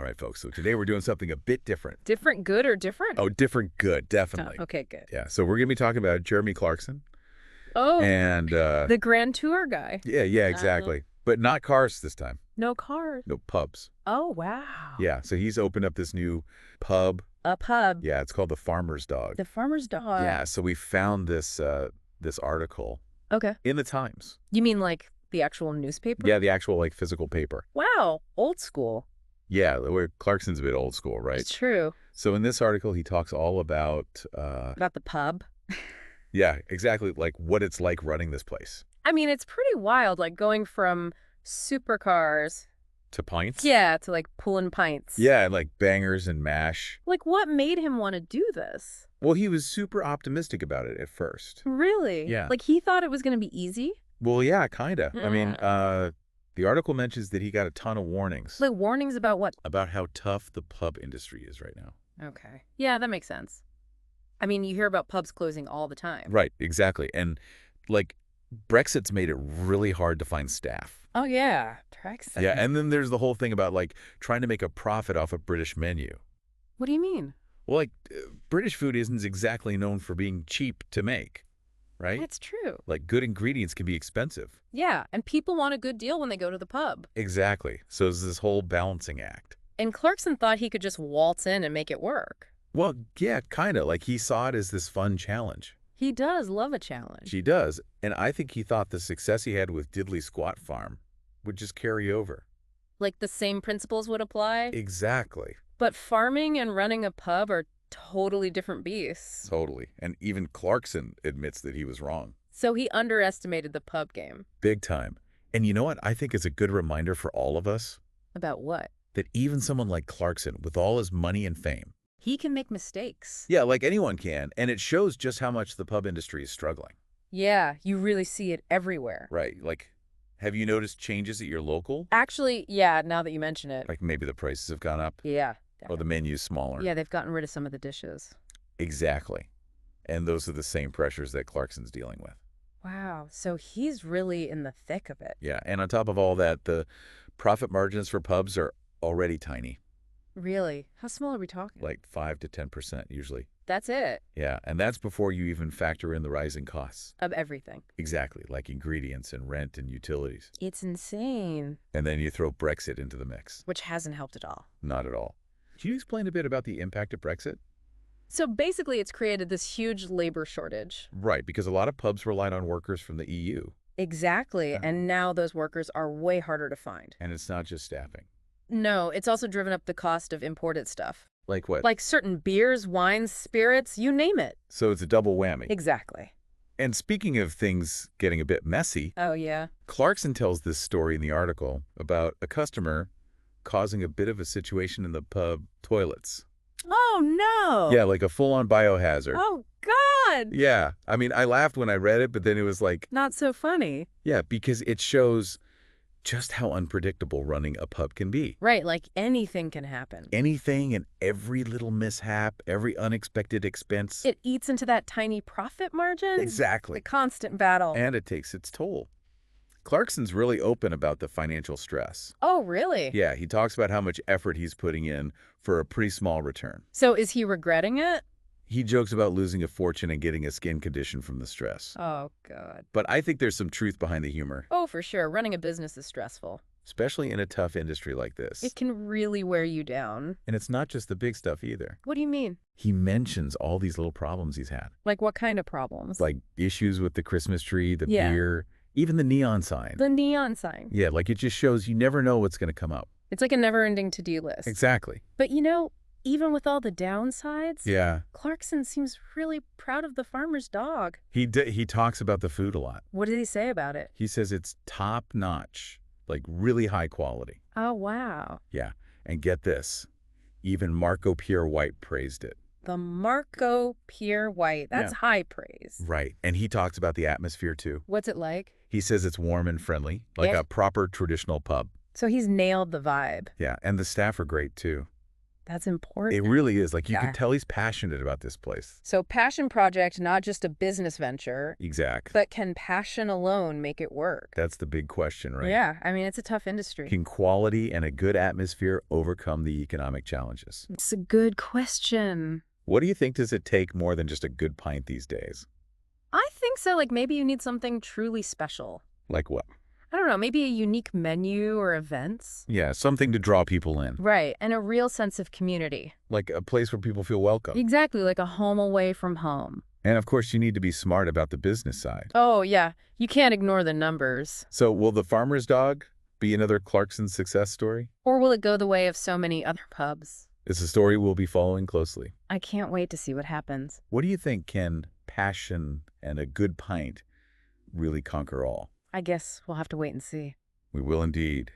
right, folks. So today we're doing something a bit different. Different good or different? Oh, different good, definitely. Oh, okay, good. Yeah, so we're going to be talking about Jeremy Clarkson. Oh, And, the Grand Tour guy. yeah, exactly. But not cars this time. No cars. No, pubs. Oh, wow. Yeah, so he's opened up this new pub. A pub. Yeah, it's called the Farmer's Dog. The Farmer's Dog. Yeah, so we found this this article Okay. in the Times. You mean like the actual newspaper? Yeah, the actual like physical paper. Wow. Old school. Yeah, Clarkson's a bit old school, right? It's true. So in this article, he talks all about... About the pub. yeah, exactly, like what it's like running this place. I mean, it's pretty wild, like going from supercars... To pints? Yeah, to like pulling pints. Yeah, and like bangers and mash. Like, what made him want to do this? Well, he was super optimistic about it at first. Really? Yeah. Like, he thought it was going to be easy? Well, yeah, kind of. I mean, the article mentions that he got a ton of warnings. Like, warnings about what? About how tough the pub industry is right now. Okay. Yeah, that makes sense. I mean, you hear about pubs closing all the time. Right, exactly. And, like, Brexit's made it really hard to find staff. Oh, yeah. Brexit. Yeah, and then there's the whole thing about, like, trying to make a profit off a British menu. What do you mean? Well, like, British food isn't exactly known for being cheap to make, right? That's true. Like, good ingredients can be expensive. Yeah, and people want a good deal when they go to the pub. Exactly. So it's this whole balancing act. And Clarkson thought he could just waltz in and make it work. Well, yeah, kind of. Like, he saw it as this fun challenge. He does love a challenge. He does. And I think he thought the success he had with Diddley Squat Farm would just carry over. Like the same principles would apply? Exactly. But farming and running a pub are totally different beasts. Totally. And even Clarkson admits that he was wrong. So he underestimated the pub game. Big time. And you know what I think is a good reminder for all of us? About what? That even someone like Clarkson, with all his money and fame... He can make mistakes. Yeah, like anyone can. And it shows just how much the pub industry is struggling. Yeah, you really see it everywhere. Right. Like, have you noticed changes at your local? Actually, yeah, now that you mention it. Like maybe the prices have gone up? Yeah. Or the menu's smaller? Yeah, they've gotten rid of some of the dishes. Exactly. And those are the same pressures that Clarkson's dealing with. Wow, so he's really in the thick of it. Yeah, and on top of all that, the profit margins for pubs are already tiny. Really? How small are we talking? Like 5 to 10% usually. That's it? Yeah, and that's before you even factor in the rising costs. Of everything. Exactly, like ingredients and rent and utilities. It's insane. And then you throw Brexit into the mix. Which hasn't helped at all. Not at all. Can you explain a bit about the impact of Brexit? So basically it's created this huge labor shortage. Right, because a lot of pubs relied on workers from the EU. Exactly, and now those workers are way harder to find. And it's not just staffing. No, it's also driven up the cost of imported stuff. Like what? Like certain beers, wines, spirits, you name it. So it's a double whammy. Exactly. And speaking of things getting a bit messy, Oh, yeah? Clarkson tells this story in the article about a customer causing a bit of a situation in the pub toilets. Oh, no! Yeah, like a full-on biohazard. Oh, God! Yeah. I mean, I laughed when I read it, but then it was like... Not so funny. Yeah, because it shows just how unpredictable running a pub can be. Right, like anything can happen. Anything and every little mishap, every unexpected expense. It eats into that tiny profit margin. Exactly. The constant battle. And it takes its toll. Clarkson's really open about the financial stress. Oh, really? Yeah, he talks about how much effort he's putting in for a pretty small return. So is he regretting it? He jokes about losing a fortune and getting a skin condition from the stress. Oh, God. But I think there's some truth behind the humor. Oh, for sure. Running a business is stressful. Especially in a tough industry like this. It can really wear you down. And it's not just the big stuff either. What do you mean? He mentions all these little problems he's had. Like what kind of problems? Like issues with the Christmas tree, the Yeah. beer, even the neon sign. The neon sign. Yeah, like it just shows you never know what's going to come up. It's like a never-ending to-do list. Exactly. But you know, even with all the downsides, Yeah. Clarkson seems really proud of the farmer's dog. He talks about the food a lot. What did he say about it? He says it's top-notch, like really high quality. Oh, wow. Yeah, and get this, even Marco Pierre White praised it. The Marco Pierre White. That's Yeah. high praise. Right, and he talks about the atmosphere too. What's it like? He says it's warm and friendly, like Yeah. a proper traditional pub. So he's nailed the vibe. Yeah, and the staff are great too. That's It important. really is. Like, you Yeah. could tell he's passionate about this place. So passion project, not just a business venture, Exact. but can passion alone make it work? That's the big question, right? Yeah, I mean, it's a tough industry. Can quality and a good atmosphere overcome the economic challenges? It's a good question. What do you think does it take more than just a good pint these days? I think so. Like maybe you need something truly special. Like what? I don't know, maybe a unique menu or events. Yeah, something to draw people in. Right, and a real sense of community. Like a place where people feel welcome. Exactly, like a home away from home. And of course, you need to be smart about the business side. Oh, yeah, you can't ignore the numbers. So will the farmer's dog be another Clarkson success story? Or will it go the way of so many other pubs? It's a story we'll be following closely. I can't wait to see what happens. What do you think, can passion and a good pint really conquer all? I guess we'll have to wait and see. We will indeed.